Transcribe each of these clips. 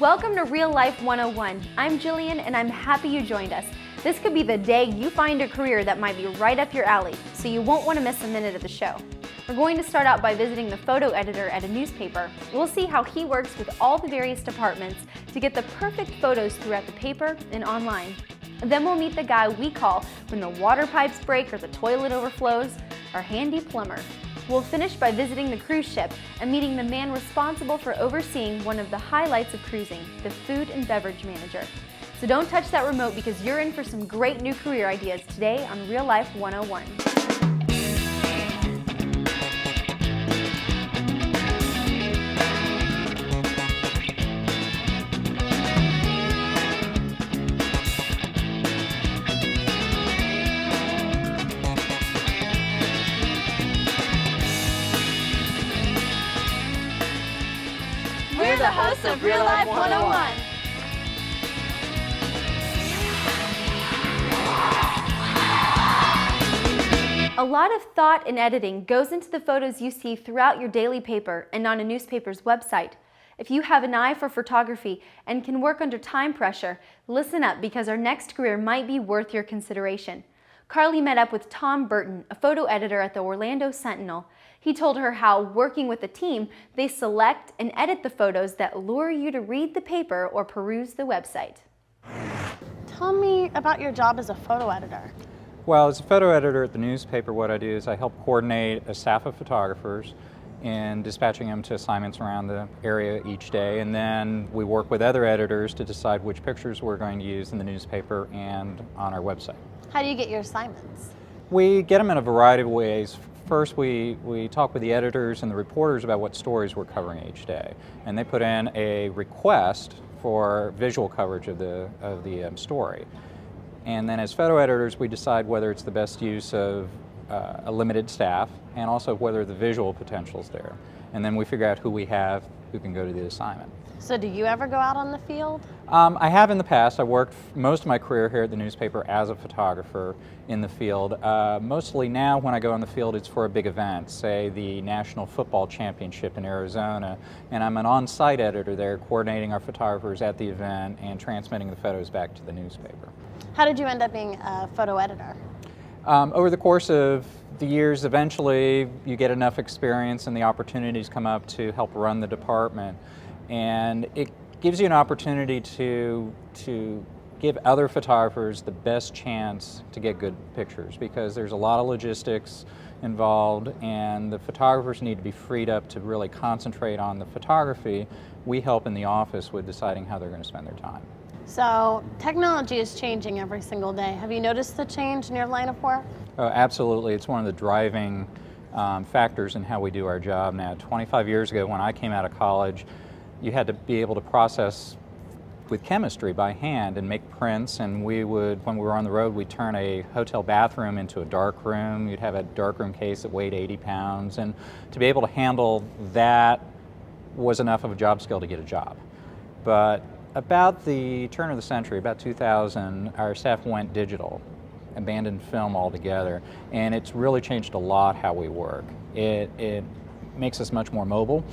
Welcome to Real Life 101. I'm Jillian and I'm happy you joined us. This could be the day you find a career that might be right up your alley, so you won't want to miss a minute of the show. We're going to start out by visiting the photo editor at a newspaper. We'll see how he works with all the various departments to get the perfect photos throughout the paper and online. Then we'll meet the guy we call when the water pipes break or the toilet overflows, our handy plumber. We'll finish by visiting the cruise ship and meeting the man responsible for overseeing one of the highlights of cruising, the food and beverage manager. So don't touch that remote because you're in for some great new career ideas today on Real Life 101. We're the hosts of Real Life 101. A lot of thought and editing goes into the photos you see throughout your daily paper and on a newspaper's website. If you have an eye for photography and can work under time pressure, listen up because our next career might be worth your consideration. Carly met up with Tom Burton, a photo editor at the Orlando Sentinel. He told her how, working with a team, they select and edit the photos that lure you to read the paper or peruse the website. Tell me about your job as a photo editor. Well, as a photo editor at the newspaper, what I do is I help coordinate a staff of photographers in dispatching them to assignments around the area each day, and then we work with other editors to decide which pictures we're going to use in the newspaper and on our website. How do you get your assignments? We get them in a variety of ways. First, we talk with the editors and the reporters about what stories we're covering each day, and they put in a request for visual coverage of the story. And then as photo editors, we decide whether it's the best use of a limited staff and also whether the visual potential is there. And then we figure out who we have who can go to the assignment. So do you ever go out on the field? I have in the past. I worked most of my career here at the newspaper as a photographer in the field. Mostly now when I go on the field it's for a big event, say the National Football Championship in Arizona, and I'm an on-site editor there coordinating our photographers at the event and transmitting the photos back to the newspaper. How did you end up being a photo editor? Over the course of the years, eventually you get enough experience and the opportunities come up to help run the department. And it gives you an opportunity to give other photographers the best chance to get good pictures because there's a lot of logistics involved and the photographers need to be freed up to really concentrate on the photography. We help in the office with deciding how they're going to spend their time. So technology is changing every single day. Have you noticed the change in your line of work? Oh, absolutely. It's one of the driving factors in how we do our job now. 25 years ago when I came out of college, you had to be able to process with chemistry by hand and make prints, and we would, when we were on the road, we'd turn a hotel bathroom into a dark room. You'd have a darkroom case that weighed 80 pounds, and to be able to handle that was enough of a job skill to get a job. But about the turn of the century, about 2000, our staff went digital, abandoned film altogether, and it's really changed a lot how we work. It makes us much more mobile.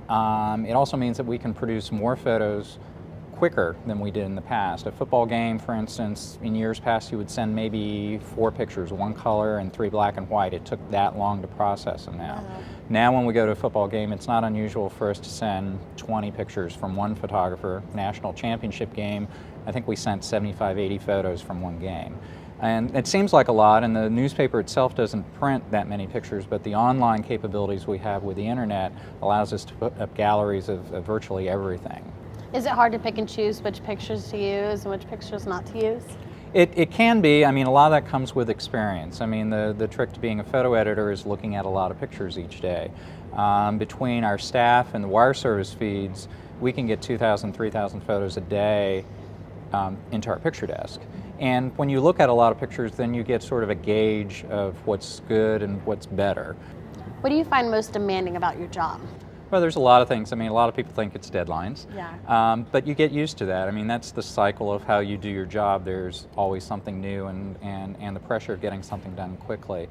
It also means that we can produce more photos quicker than we did in the past. A football game, for instance, in years past you would send maybe 4 pictures, 1 color and 3 black and white. It took that long to process them now. Now when we go to a football game, it's not unusual for us to send 20 pictures from one photographer. National championship game, I think we sent 75, 80 photos from one game. And it seems like a lot, and the newspaper itself doesn't print that many pictures, but the online capabilities we have with the internet allows us to put up galleries of virtually everything. Is it hard to pick and choose which pictures to use and which pictures not to use? It can be. I mean, a lot of that comes with experience. I mean, the trick to being a photo editor is looking at a lot of pictures each day. Between our staff and the wire service feeds, we can get 2,000, 3,000 photos a day into our picture desk. And when you look at a lot of pictures, then you get sort of a gauge of what's good and what's better. What do you find most demanding about your job? Well, there's a lot of things. I mean, a lot of people think it's deadlines. Yeah. But you get used to that. I mean, that's the cycle of how you do your job. There's always something new and the pressure of getting something done quickly.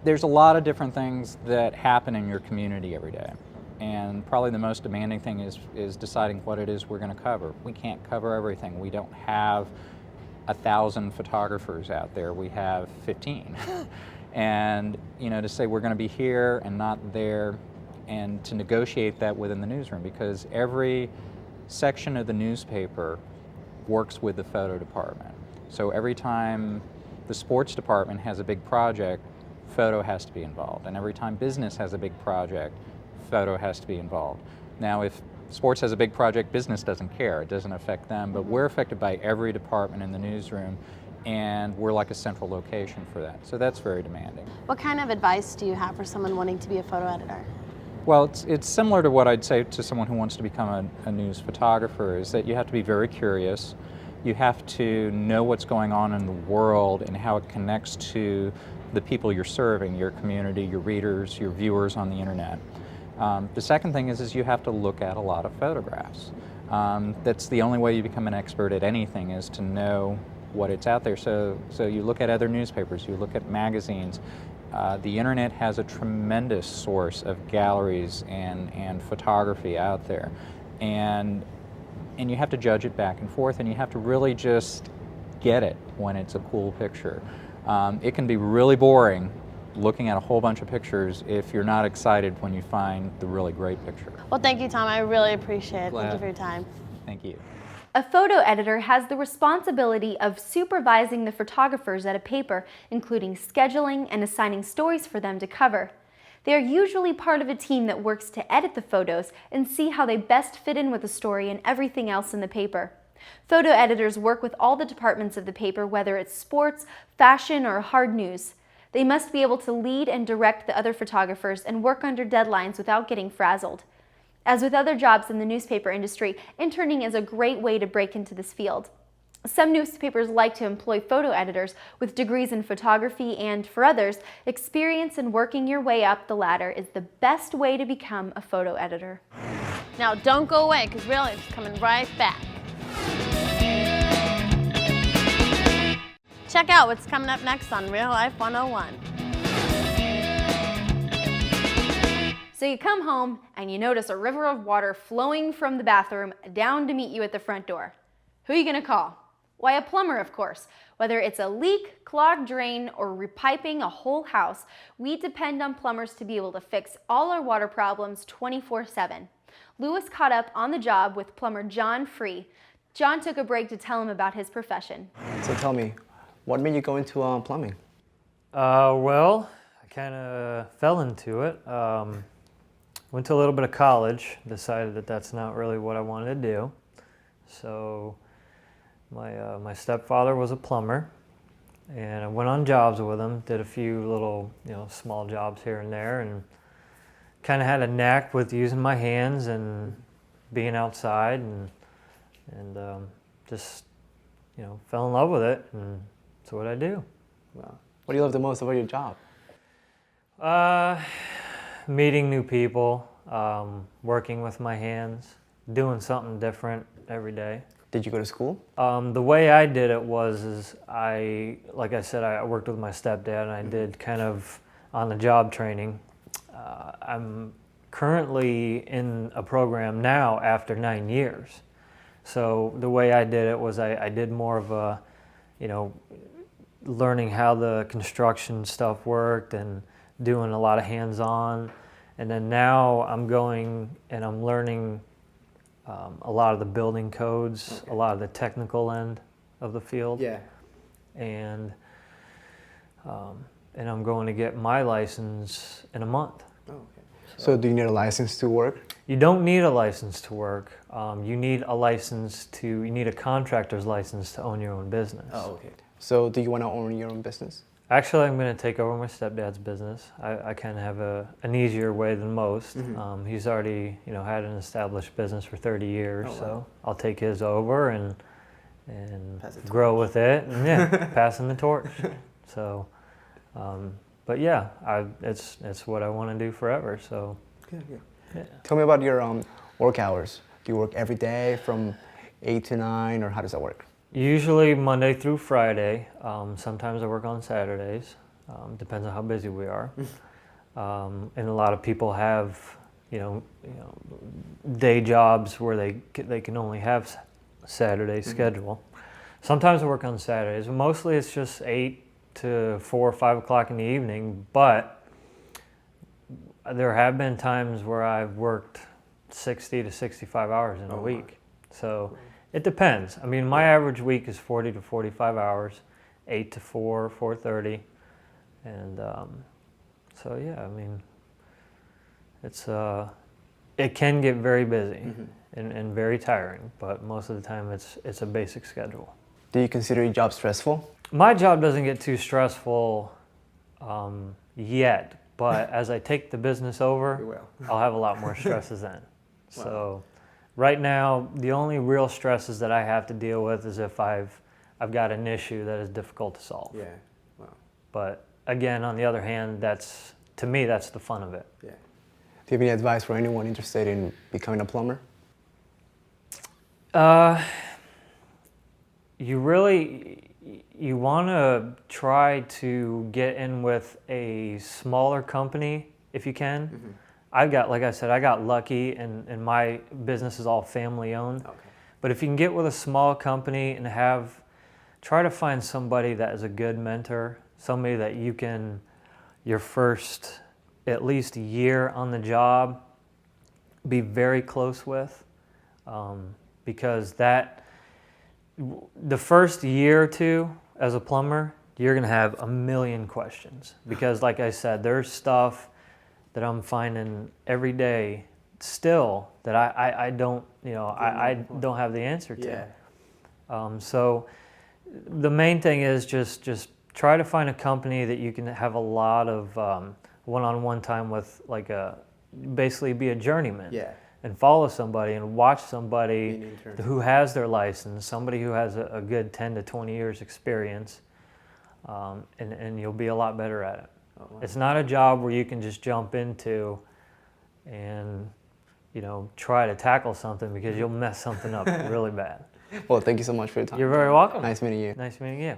There's a lot of different things that happen in your community every day. and probably the most demanding thing is deciding what it is we're going to cover. We can't cover everything. We don't have 1,000 photographers out there. We have 15. And to say we're going to be here and not there, and to negotiate that within the newsroom, because every section of the newspaper works with the photo department. So every time the sports department has a big project, photo has to be involved. And every time business has a big project, photo has to be involved. Now, if sports has a big project, business doesn't care. It doesn't affect them, but we're affected by every department in the newsroom, and we're like a central location for that. So that's very demanding. What kind of advice do you have for someone wanting to be a photo editor? Well, it's similar to what I'd say to someone who wants to become a news photographer, is that you have to be very curious. You have to know what's going on in the world and how it connects to the people you're serving, your community, your readers, your viewers on the internet. The second thing is you have to look at a lot of photographs. That's the only way you become an expert at anything, is to know what it's out there. So you look at other newspapers, you look at magazines. The internet has a tremendous source of galleries and photography out there, and you have to judge it back and forth, and you have to really just get it when it's a cool picture. It can be really boring looking at a whole bunch of pictures if you're not excited when you find the really great picture. Well, thank you, Tom. I really appreciate it. Thank you for your time. Thank you. A photo editor has the responsibility of supervising the photographers at a paper, including scheduling and assigning stories for them to cover. They are usually part of a team that works to edit the photos and see how they best fit in with the story and everything else in the paper. Photo editors work with all the departments of the paper, whether it's sports, fashion, or hard news. They must be able to lead and direct the other photographers and work under deadlines without getting frazzled. As with other jobs in the newspaper industry, interning is a great way to break into this field. Some newspapers like to employ photo editors with degrees in photography, and for others, experience in working your way up the ladder is the best way to become a photo editor. Now, don't go away, because Real Life's coming right back. Check out what's coming up next on Real Life 101. So you come home and you notice a river of water flowing from the bathroom down to meet you at the front door. Who are you going to call? Why, a plumber, of course. Whether it's a leak, clogged drain, or repiping a whole house, we depend on plumbers to be able to fix all our water problems 24/7. Lewis caught up on the job with plumber John Free. John took a break to tell him about his profession. So tell me, what made you go into plumbing? Well, I kind of fell into it. Went to a little bit of college, decided that that's not really what I wanted to do. So my stepfather was a plumber, and I went on jobs with him, did a few little, small jobs here and there, and kind of had a knack with using my hands and being outside, and just, fell in love with it, and that's what I do. Wow. What do you love the most about your job? Meeting new people, working with my hands, doing something different every day. Did you go to school? The way I did it was like I said, I worked with my stepdad, and I did kind of on-the-job training. I'm currently in a program now after 9 years. So the way I did it was I did more of a, learning how the construction stuff worked and doing a lot of hands-on. And then now I'm going and I'm learning a lot of the building codes, a lot of the technical end of the field. Yeah. And I'm going to get my license in a month. Oh, okay. So do you need a license to work? You don't need a license to work. You need a contractor's license to own your own business. Oh, okay. So do you want to own your own business? Actually, I'm going to take over my stepdad's business. I kind of have an easier way than most. Mm-hmm. He's already, had an established business for 30 years, Oh, wow. so I'll take his over and Pass the grow with it, and passing the torch. So, but yeah, it's what I want to do forever. So, Good, good. yeah. Tell me about your work hours. Do you work every day from 8 to 9, or how does that work? Usually Monday through Friday. Sometimes I work on Saturdays. Depends on how busy we are. And a lot of people have day jobs where they can only have Saturday schedule. Sometimes I work on Saturdays. Mostly it's just 8 to 4 or 5 o'clock in the evening, but there have been times where I've worked 60 to 65 hours in a week. So it depends. I mean, my average week is 40 to 45 hours, 8 to 4, 4:30. And so, yeah, I mean, it can get very busy and very tiring, but most of the time it's a basic schedule. Do you consider your job stressful? My job doesn't get too stressful yet, but as I take the business over, I'll have a lot more stresses then. So right now, the only real stresses that I have to deal with is if I've got an issue that is difficult to solve. Yeah. Wow. But again, on the other hand, to me, that's the fun of it. Yeah. Do you have any advice for anyone interested in becoming a plumber? You want to try to get in with a smaller company if you can. Like I said, I got lucky and my business is all family owned. Okay. But if you can get with a small company and try to find somebody that is a good mentor, somebody that you can, your first at least year on the job, be very close with, because the first year or two as a plumber, you're going to have a million questions, because like I said, there's stuff that I'm finding every day still that I don't, I don't have the answer to. So the main thing is just try to find a company that you can have a lot of one-on-one time with, basically be a journeyman. Yeah. And follow somebody and watch somebody who has their license, somebody who has a good 10 to 20 years experience, and you'll be a lot better at it. Oh, wow. It's not a job where you can just jump into and try to tackle something, because you'll mess something up really bad. Well, thank you so much for your time. You're very welcome. Nice meeting you. Nice meeting you.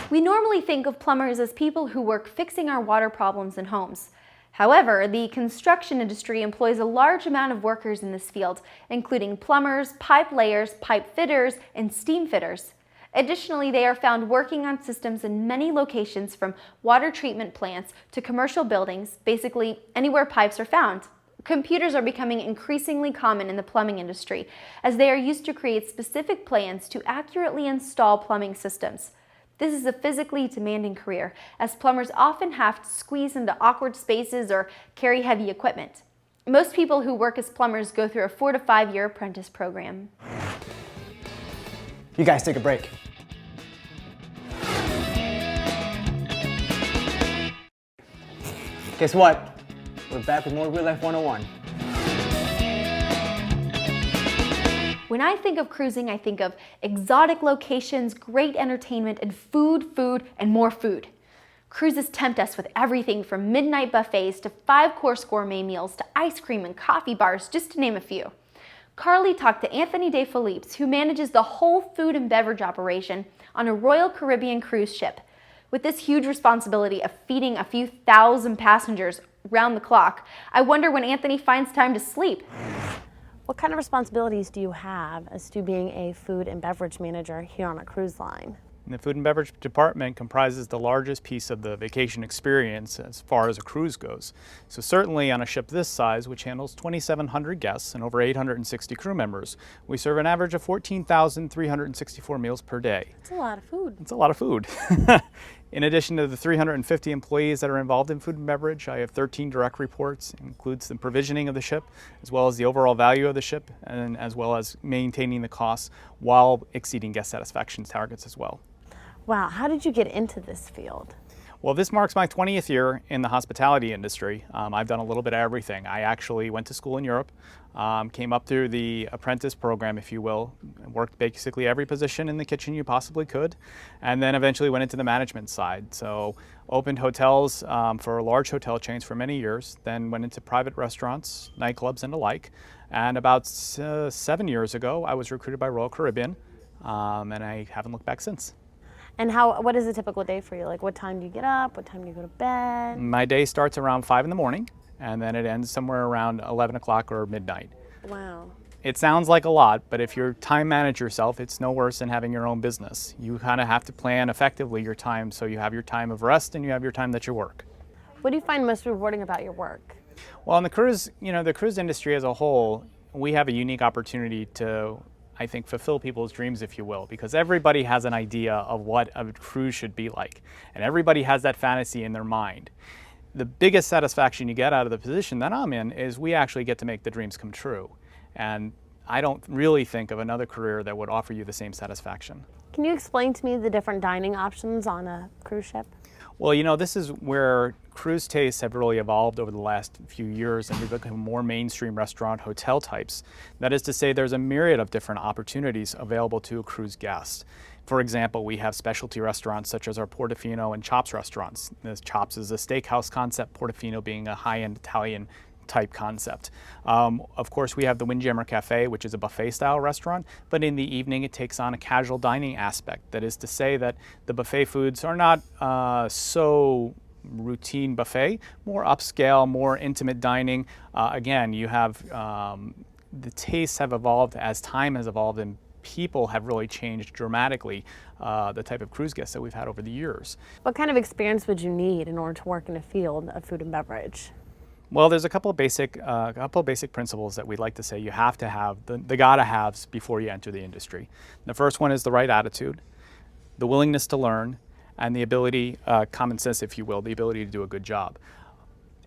We normally think of plumbers as people who work fixing our water problems in homes. However, the construction industry employs a large amount of workers in this field, including plumbers, pipe layers, pipe fitters, and steam fitters. Additionally, they are found working on systems in many locations, from water treatment plants to commercial buildings, basically anywhere pipes are found. Computers are becoming increasingly common in the plumbing industry, as they are used to create specific plans to accurately install plumbing systems. This is a physically demanding career, as plumbers often have to squeeze into awkward spaces or carry heavy equipment. Most people who work as plumbers go through a 4 to 5 year apprentice program. You guys take a break. Guess what? We're back with more Real Life 101. When I think of cruising, I think of exotic locations, great entertainment, and food, and more food. Cruises tempt us with everything from midnight buffets to 5-course gourmet meals to ice cream and coffee bars, just to name a few. Carly talked to Anthony DeFelips, who manages the whole food and beverage operation on a Royal Caribbean cruise ship. With this huge responsibility of feeding a few thousand passengers round the clock, I wonder when Anthony finds time to sleep. What kind of responsibilities do you have as to being a food and beverage manager here on a cruise line? The food and beverage department comprises the largest piece of the vacation experience as far as a cruise goes. So certainly on a ship this size, which handles 2,700 guests and over 860 crew members, we serve an average of 14,364 meals per day. That's a lot of food. It's a lot of food. In addition to the 350 employees that are involved in food and beverage, I have 13 direct reports. It includes the provisioning of the ship, as well as the overall value of the ship, and as well as maintaining the costs while exceeding guest satisfaction targets as well. Wow, how did you get into this field? Well, this marks my 20th year in the hospitality industry. I've done a little bit of everything. I actually went to school in Europe, came up through the apprentice program, if you will, worked basically every position in the kitchen you possibly could, and then eventually went into the management side. So opened hotels for large hotel chains for many years, then went into private restaurants, nightclubs, and the like. And about 7 years ago, I was recruited by Royal Caribbean, and I haven't looked back since. And what is a typical day for you? Like, what time do you get up? What time do you go to bed? My day starts around 5 in the morning, and then it ends somewhere around 11 o'clock or midnight. Wow. It sounds like a lot, but if you time manage yourself, it's no worse than having your own business. You kind of have to plan effectively your time, so you have your time of rest and you have your time that you work. What do you find most rewarding about your work? Well, in the cruise, the cruise industry as a whole, we have a unique opportunity to, I think, fulfill people's dreams, if you will, because everybody has an idea of what a cruise should be like, and everybody has that fantasy in their mind. The biggest satisfaction you get out of the position that I'm in is we actually get to make the dreams come true. And I don't really think of another career that would offer you the same satisfaction. Can you explain to me the different dining options on a cruise ship? Well, this is where cruise tastes have really evolved over the last few years, and we've become more mainstream restaurant hotel types. That is to say, there's a myriad of different opportunities available to a cruise guest. For example, we have specialty restaurants such as our Portofino and Chops restaurants. This Chops is a steakhouse concept, Portofino being a high-end Italian type concept. Of course, we have the Windjammer Cafe, which is a buffet style restaurant, but in the evening it takes on a casual dining aspect. That is to say that the buffet foods are not so routine buffet, more upscale, more intimate dining. Again, you have the tastes have evolved as time has evolved, and people have really changed dramatically the type of cruise guests that we've had over the years. What kind of experience would you need in order to work in a field of food and beverage? Well, there's a couple of basic principles that we'd like to say you have to have, the gotta-haves before you enter the industry. The first one is the right attitude, the willingness to learn, and the ability, common sense if you will, the ability to do a good job.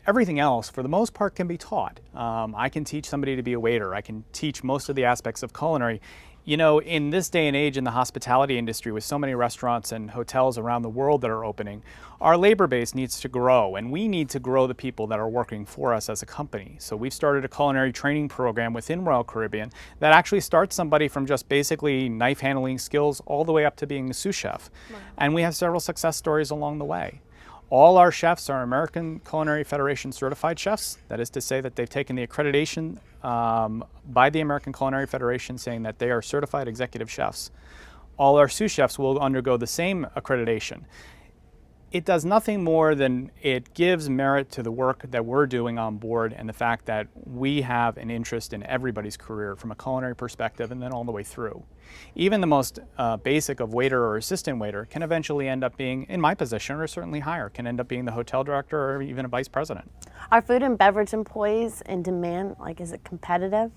Everything else, for the most part, can be taught. I can teach somebody to be a waiter. I can teach most of the aspects of culinary. In this day and age in the hospitality industry, with so many restaurants and hotels around the world that are opening, our labor base needs to grow, and we need to grow the people that are working for us as a company. So we've started a culinary training program within Royal Caribbean that actually starts somebody from just basically knife handling skills all the way up to being a sous chef. Wow. And we have several success stories along the way. All our chefs are American Culinary Federation certified chefs. That is to say that they've taken the accreditation by the American Culinary Federation saying that they are certified executive chefs. All our sous chefs will undergo the same accreditation. It does nothing more than it gives merit to the work that we're doing on board and the fact that we have an interest in everybody's career from a culinary perspective and then all the way through. Even the most basic of waiter or assistant waiter can eventually end up being, in my position or certainly higher, can end up being the hotel director or even a vice president. Are food and beverage employees in demand? Is it competitive?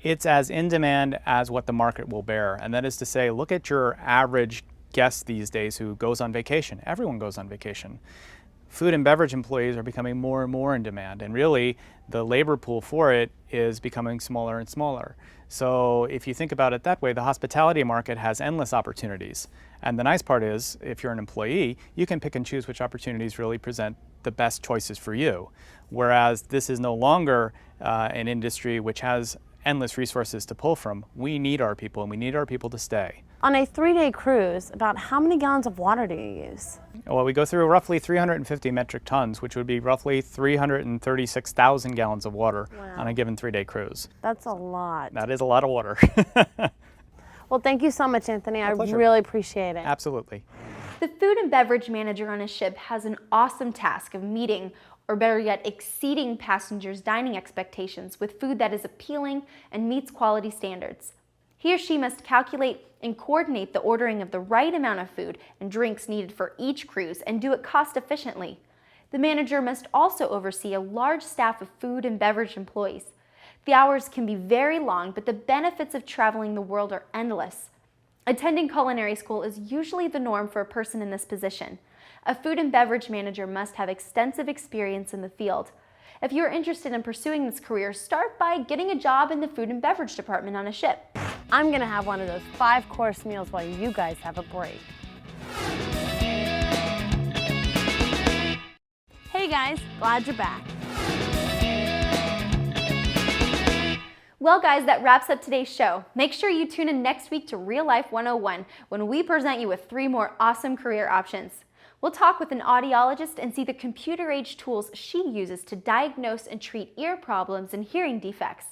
It's as in demand as what the market will bear. And that is to say, look at your average guest these days who goes on vacation. Everyone goes on vacation. Food and beverage employees are becoming more and more in demand, and really the labor pool for it is becoming smaller and smaller. So if you think about it that way, the hospitality market has endless opportunities. And the nice part is, if you're an employee, you can pick and choose which opportunities really present the best choices for you. Whereas this is no longer an industry which has endless resources to pull from. We need our people, and we need our people to stay. On a 3-day cruise, about how many gallons of water do you use? Well, we go through roughly 350 metric tons, which would be roughly 336,000 gallons of water on a given 3-day cruise. That's a lot. That is a lot of water. Well, thank you so much, Anthony. I pleasure. really appreciate it. Absolutely. The food and beverage manager on a ship has an awesome task of meeting, or better yet, exceeding passengers' dining expectations with food that is appealing and meets quality standards. He or she must calculate and coordinate the ordering of the right amount of food and drinks needed for each cruise and do it cost efficiently. The manager must also oversee a large staff of food and beverage employees. The hours can be very long, but the benefits of traveling the world are endless. Attending culinary school is usually the norm for a person in this position. A food and beverage manager must have extensive experience in the field. If you are interested in pursuing this career, start by getting a job in the food and beverage department on a ship. I'm going to have one of those 5-course meals while you guys have a break. Hey guys, glad you're back. Well guys, that wraps up today's show. Make sure you tune in next week to Real Life 101 when we present you with 3 more awesome career options. We'll talk with an audiologist and see the computer-age tools she uses to diagnose and treat ear problems and hearing defects.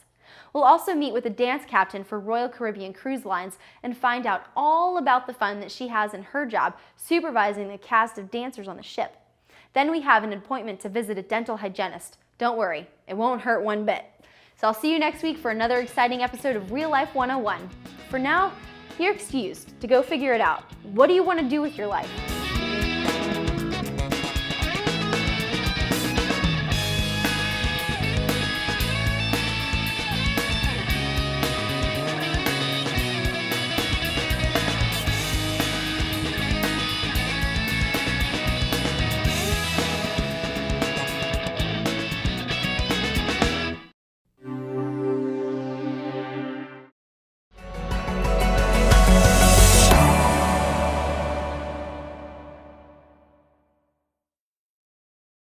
We'll also meet with a dance captain for Royal Caribbean Cruise Lines and find out all about the fun that she has in her job supervising the cast of dancers on the ship. Then we have an appointment to visit a dental hygienist. Don't worry, it won't hurt one bit. So I'll see you next week for another exciting episode of Real Life 101. For now, you're excused to go figure it out. What do you want to do with your life?